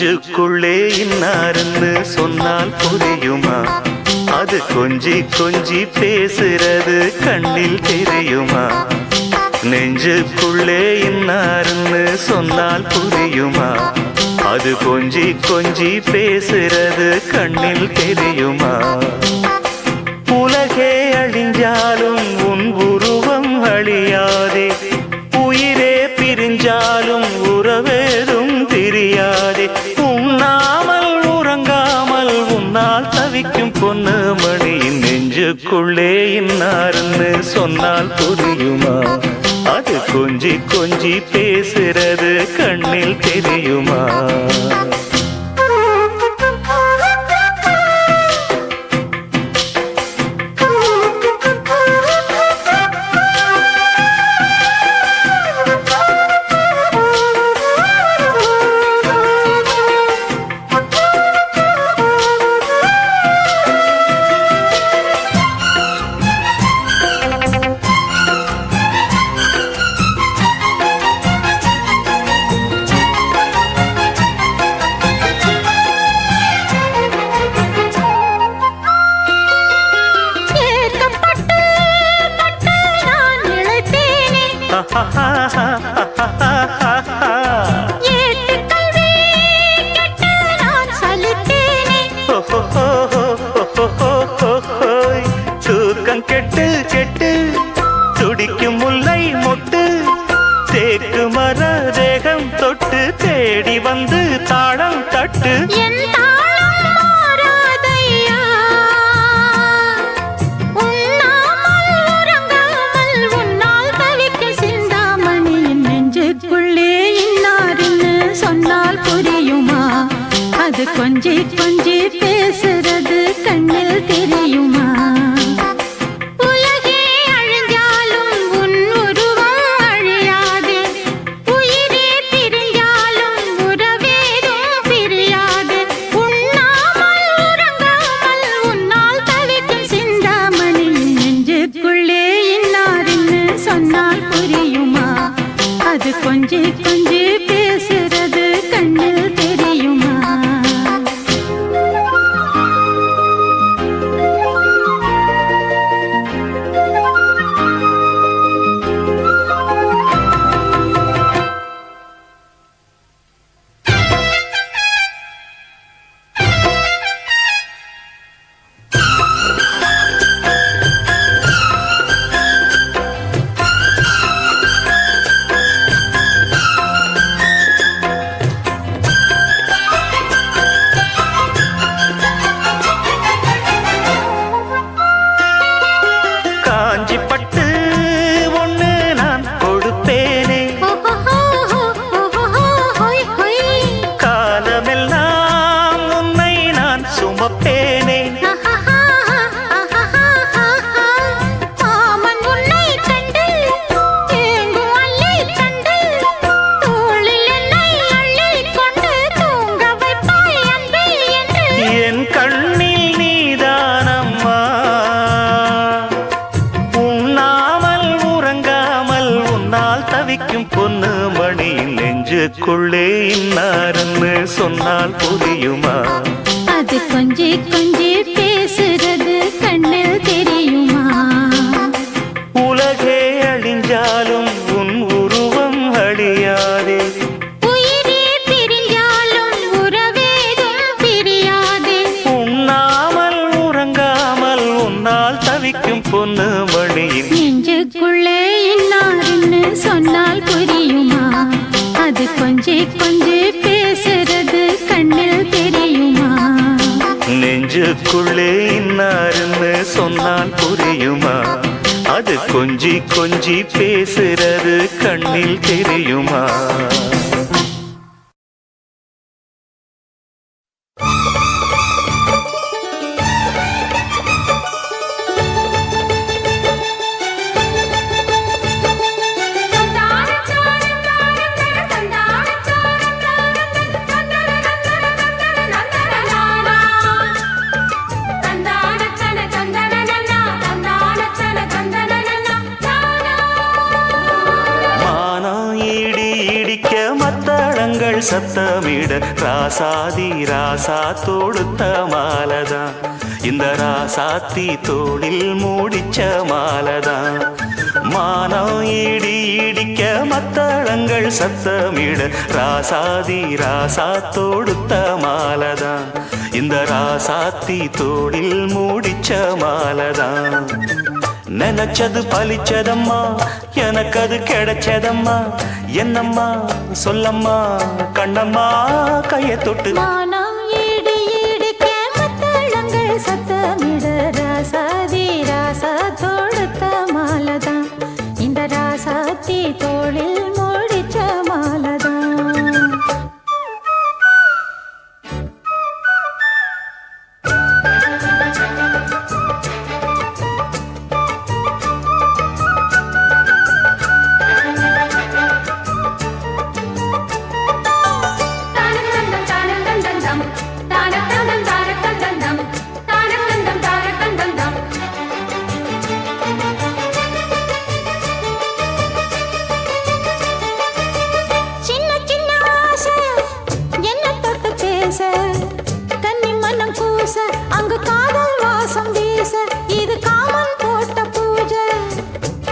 நெஞ்சுக்குள்ளே இன்னாருன்னு சொன்னால் புரியுமா? அது கொஞ்சி கொஞ்சி பேசுறது கண்ணில் தெரியுமா? நெஞ்சுக்குள்ளே இன்னாருன்னு சொன்னால் புரியுமா? அது கொஞ்சி கொஞ்சி பேசுறது கண்ணில் தெரியுமா? உலகே அழிஞ்சாலும் உன் உருவம் அழியாதே, உயிரே பிரிஞ்சாலும் உறவேதும் தெரியாதே. உண்ணாமல் உறங்காமல் உன்னால் தவிக்கும் பொண்ணு மணியின் நெஞ்சுக்குள்ளே இன்னாருன்னு சொன்னால் புரியுமா? அது கொஞ்சி கொஞ்சி பேசுறது கண்ணில் தெரியுமா? தூக்கம் கெட்டு கெட்டு துடிக்கும் முல்லை மொட்டு, தேக்கு மர தேகம் தொட்டு தேடி வந்து தாளம் தட்டு. அது கொஞ்சி கொஞ்சி பேசுறது கண்ணில் தெரியுமா? உலகே அழிஞ்சாலும் உன் உருவம் அழியாது, உயிரே பிரிஞ்சாலும் உறவேதும் பிரியாது. உண்ணாமல் உறங்காமல் உன்னால் தவிக்கும் சிந்தாமணி நெஞ்சுக்குள்ளே இன்னாருன்னு சொன்னால் புரியுமா? அது கொஞ்சி கொஞ்சி பேசுறது கண்ணில் தெரியுமா? பொண்ணு மணியின் நெஞ்சுக்குள்ளே இன்னாருன்னு சொன்னால் புரியுமா? அது கொஞ்சி கொஞ்சி பேசுறது கண்ணில் தெரியுமா? உலகே அழிஞ்சாலும் உன் உருவம் அழியாதே, உயிரே பிரிஞ்சாலும் உறவேதும் பிரியாதே. உண்ணாமல் உறங்காமல் உன்னால் தவிக்கும் பொண்ணு மணியின் நெஞ்சுக்குள்ளே இன்னாருன்னு சொன்னால் புரியுமா? அது கொஞ்சி கொஞ்சி பேசுறது கண்ணில் தெரியுமா? நெஞ்சுக்குள்ளே இன்னாருன்னு சொன்னால் புரியுமா? அது கொஞ்சி கொஞ்சி பேசுறது கண்ணில் தெரியுமா? சத்தமிட ராசாதி ராசா தொடுத்த மாலதான் இந்த ராசாத்தி தோளில் மூடிச்ச மாலதான் மானம் இடி இடிக்க மத்தளங்கள் சத்தமிட ராசாதி ராசா தொடுத்த மாலதான் இந்த ராசாத்தி தோளில் மூடிச்ச மாலதான் நினைச்சது பலிச்சதம்மா எனக்கு அது கிடைச்சதம்மா என்னம்மா சொல்லம்மா கண்ணம்மா கையை தொட்டு மானம் இடி இடிக்க மத்தளங்கள் சத்தமிட ராசாதி ராசா தொடுத்த மாலதான் இந்த ராசாத்தி தோளில் மூடிச்ச மாலதான்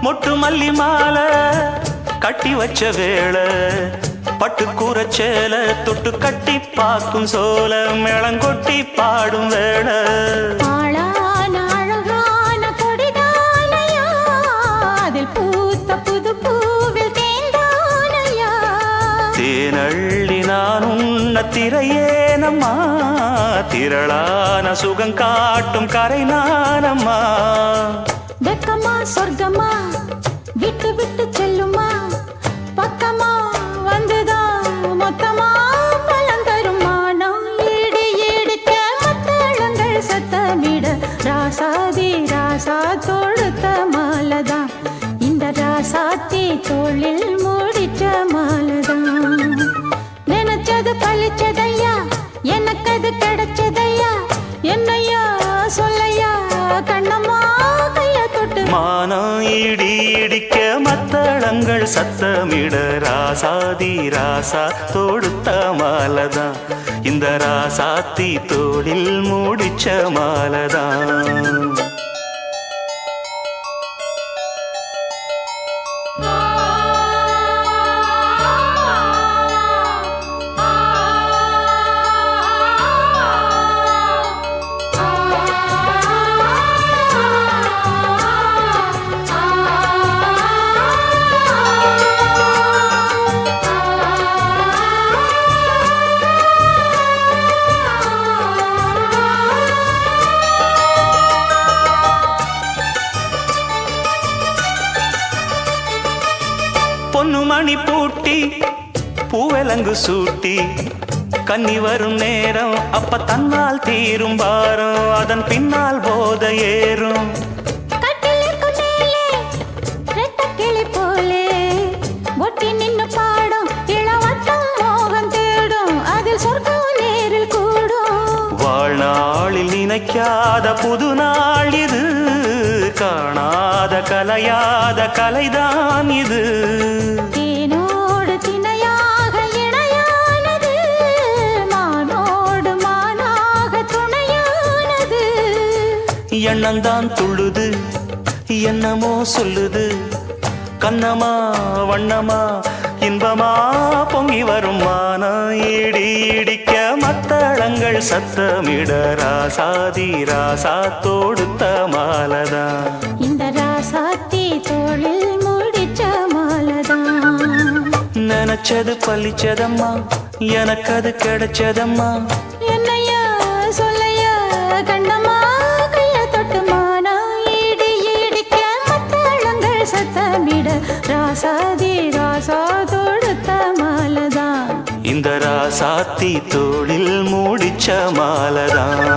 மொட்டு மல்லி மாலை கட்டி வச்ச வேளை பட்டு கூரச்சேல தொட்டு கட்டி பார்க்கும் சோல மேளங்கொட்டி பாடும் வேளை அழகான கொடிதானையா அதில் பூத்த புது பூவில் தேந்தானையா தேனள்ளி நான் உன்ன திரையேனம்மா திரளான சுகம் காட்டும் கரை நானம்மா வெக்கமா சொர்க்கமா விட்டு விட்டு செல்லுமா பக்கமா வந்துதான் மொத்தமா பலம் தரும் மானம் ஈடு ஈடுக்க மத்தளங்கள் சத்தமிட ராசாதி ராசா தொடுத்த மாலதான் இந்த ராசாத்தி தோளில் மூடிச்ச மாலதான் நினைச்சது பழிச்சதையா எனக்கு அது கிடைச்சதையா என்னையா சொல்லையா கண்ணம்மா மானம் இடி இடிக்க மத்தளங்கள் சத்தமிட ராசாதி ராசா தொடுத்த மாலதான் இந்த ராசாத்தி தோளில் மூடிச்ச மாலதான் பொன்னு மணி பூட்டி பூவலங்கு சூட்டி கன்னி வரும் நேரம் அப்ப தன்னால் தீரும் பாரம் அதன் பின்னால் போத ஏறும் கிளி போலே ஒட்டி நின்னு பாடும் இளவட்டம் மோகம் தேடும் அதில் சொர்க்கம் நேரில் கூடும் வாழ்நாளில் நினைக்காத புது நாள் இது காணாத கலையாத கலைதான் இது தேனோடு திணையாக இணையானது மானோடு மானாக துணையானது எண்ணந்தான் துள்ளுது என்னமோ சொல்லுது கண்ணமா வண்ணமா இன்பமா பொங்கி வரும் மானம் இடி இடிக்க மத்தளங்கள் சத்தமிட ராசாதி ராசா தொடுத்த மாலதான் இந்த ராசாத்தி தோளில் மூடிச்ச மாலதான் நினைச்சது பழிச்சதம்மா எனக்கு அது கிடைச்சதம்மா என்னையா சொல்லையா கண்ணம்மா கைய தொட்டு மானா ஈடு ஈடிக்க மத்தளங்கள் சத்தமிட ராசாதி ராசா தொடுத்த மாலதான் இந்த ராசாத்தி தோளில் மூடிச்ச மாலதான்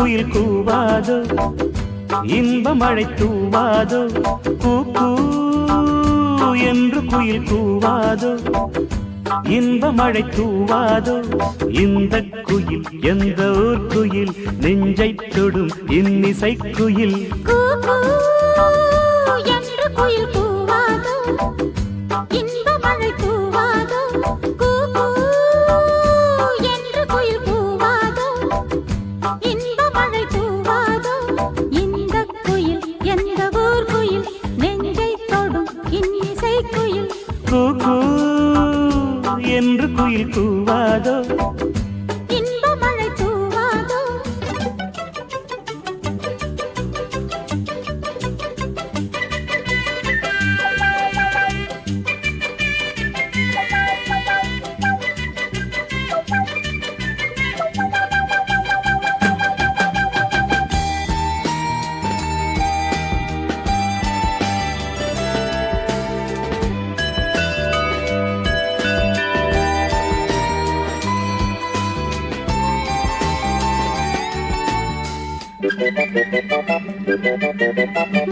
குயில் கூவாதோ இன்ப மழை தூவாதோ கூ என்று குயில் கூவாதோ இன்ப மழை தூவாதோ இந்த குயில் எந்த ஊர் குயில் நெஞ்சை தொடும் இன்னிசை குயில் என்று குயில் கூவாதோ இன்ப மழை தூவாதோ என்று குயில் கூவாதோ இன்ப மழை தூவாதோ இந்த குயில் எந்த ஊர் குயில் நெஞ்சை தொடும் இன்னிசை குயில் கூ என்று குயில் கூவாதோ இன்ப மழை தூவாதோ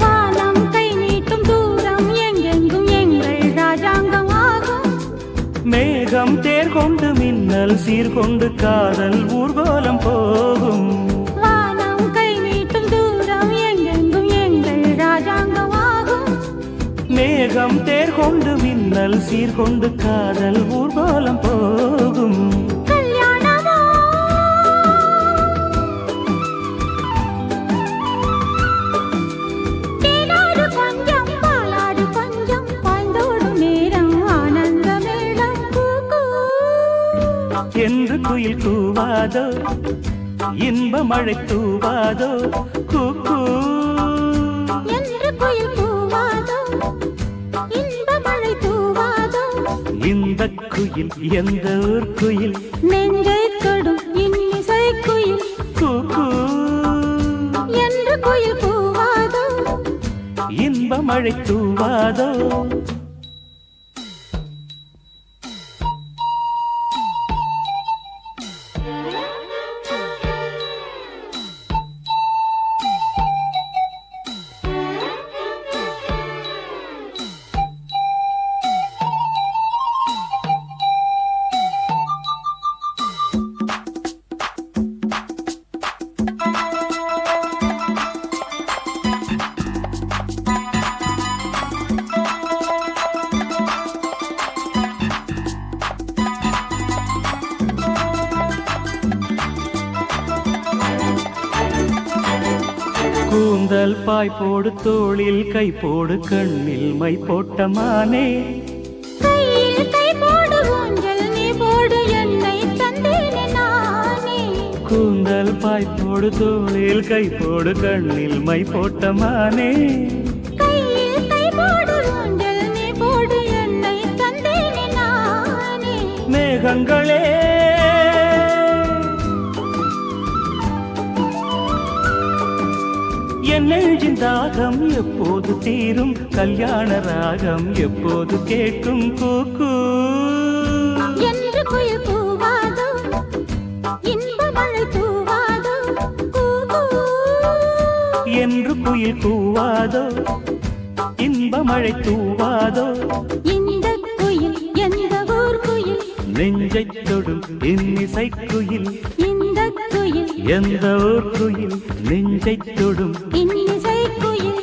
வானம் கை நீட்டும் தூரம் எங்கெங்கும் எங்கள் ராஜாங்கம் ஆகும் மேகம் தேர் கொண்டு மின்னல் சீர்கொண்டு காதல் ஊர்கோலம் போகும் வானம் கை நீட்டும் தூரம் எங்கெங்கும் எங்கள் ராஜாங்கம் ஆகும் மேகம் தேர் கொண்டு மின்னல் சீர்கொண்டு காதல் ஊர்கோலம் போகும் என்று குயில் கூவாதோ இன்ப மழை தூவாதோ கூ என்று குயில் கூவாதோ இன்ப மழை தூவாதோ இந்த குயில் எந்த ஊர் குயில் நெஞ்சை தொடும் இன்னிசை குயில் கூ என்று குயில் கூவாதோ இன்ப மழை தூவாதோ கூந்தல் பாய் போடு தோளில் கை போடு கண்ணில் மை போட்ட மானே கையில் கை போடு ஊஞ்சல் நீ போடு என்னை தந்தேனே நானே கூந்தல் பாய் போடு தோளில் கை போடு கண்ணில் மை போட்ட மானே கையில் கை போடு ஊஞ்சல் நீ போடு என்னை தந்தேனே நானே மேகங்களே என் நெஞ்சின் தாகம் எப்போது தீரும் கல்யாண ராகம் எப்போது கேட்கும் கூ என்று குயில் கூவாதோ இன்ப மழை தூவாதோ என்று குயில் கூவாதோ இன்ப மழை தூவாதோ இந்த குயில் எந்த ஊர் குயில் நெஞ்சை தொடும் இன்னிசை குயில் இந்த குயில் எந்த ஊர் குயில் நெஞ்சை தொடும் இன்னிசை குயில்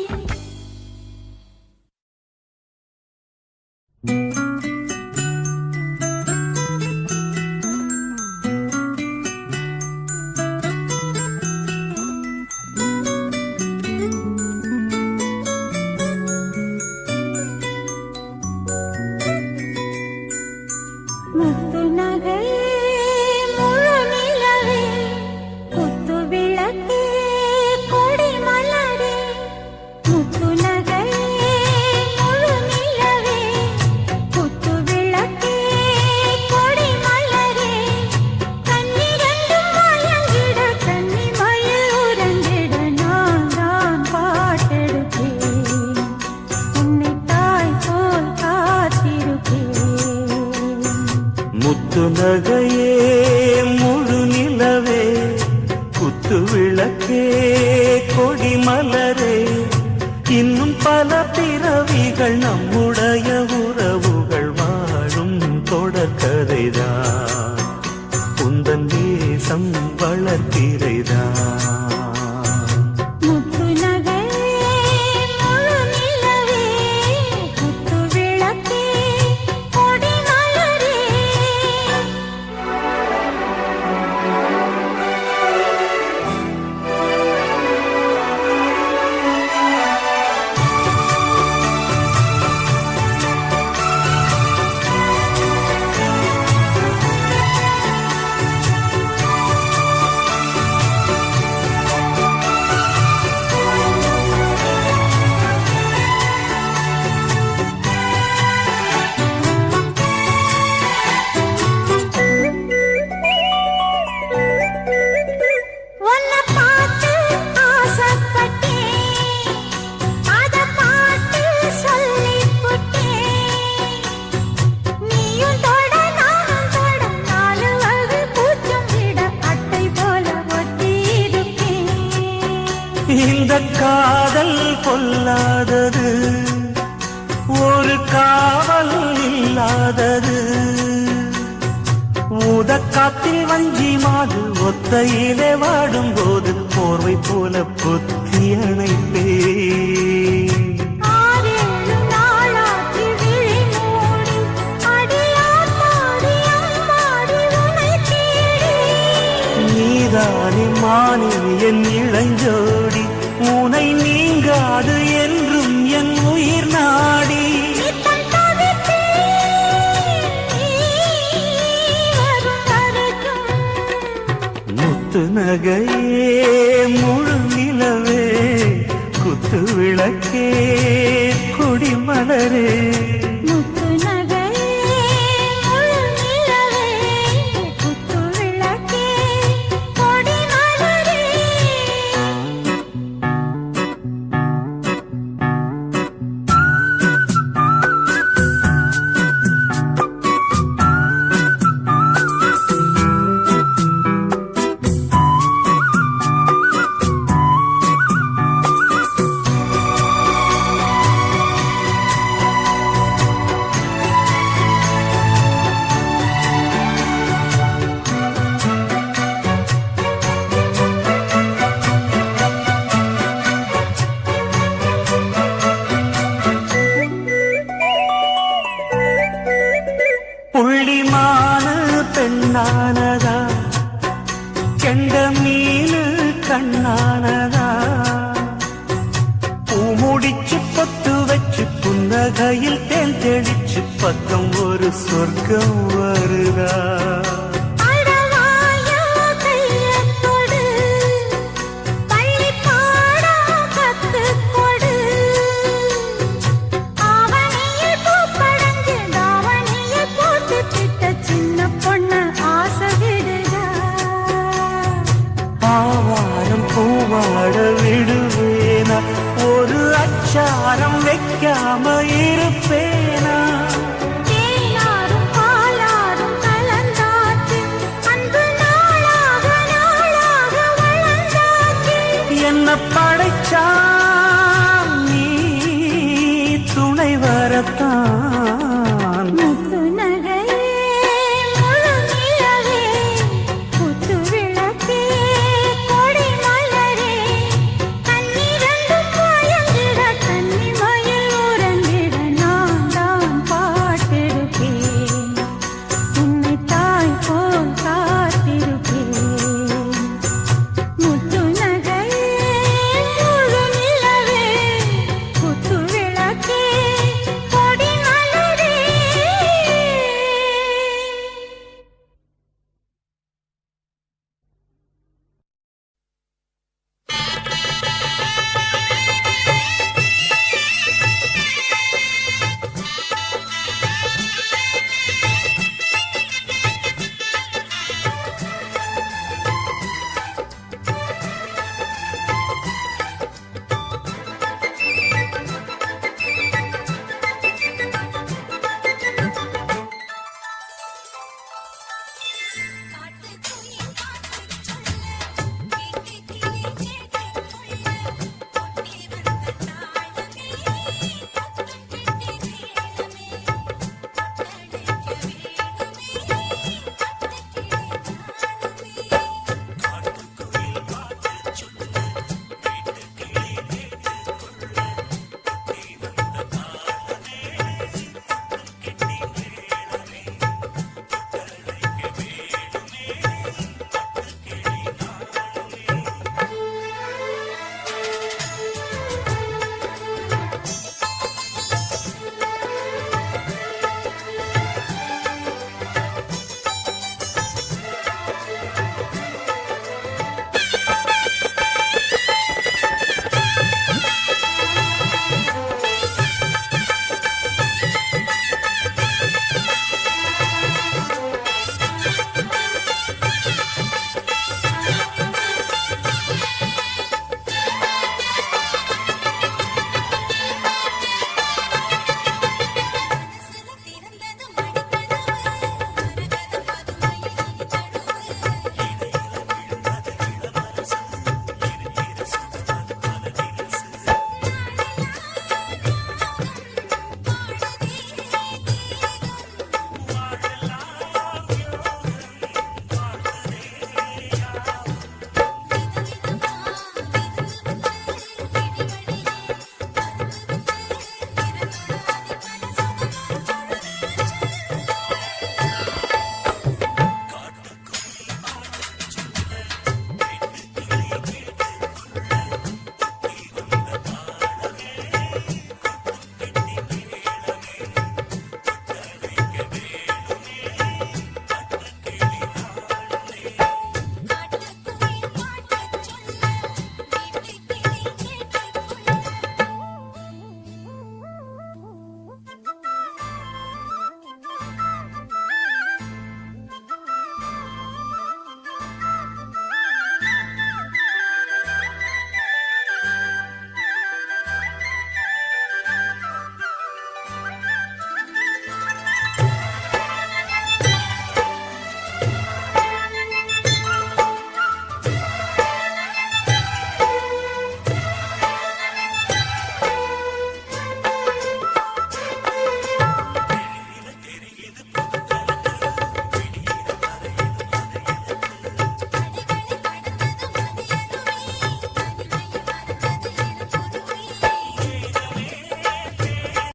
முத்து நகை முழு நிலவே குத்து விளக்கே கொடி மலரே விளக்கே கொடிமலரே இன்னும் பல பிறவிகள் நம்முடைய உறவுகள் வாழும் தொடர்கதைதான் உந்தன் தேசம் வளர்த்திரைதான் இந்த காதல் பொல்லாதது ஒரு காவல் இல்லாதது ஊதக்காத்தில் வஞ்சி மாது ஒத்தையிலே வாடும் போது போர்வை போல புத்தி அணைப்பே நீதானே மானே என் இளஞ்சோடி உனை நீங்காது என்றும் என் உயிர் நாடி முத்து நகையே முழு நிலவே குத்து விளக்கே கொடிமலரே புள்ளிமானு பெண்ணானதா கெண்ட மீனு கண்ணானதா பூமுடிச்சு பொட்டு வச்சு புன்னகையில் தேன் தெளிச்சு பக்கம் ஒரு சொர்க்கம் வருதா பூவாட விடுவேனா ஒரு அச்சாரம் வைக்காம இருப்பேனா என்ன படைச்சா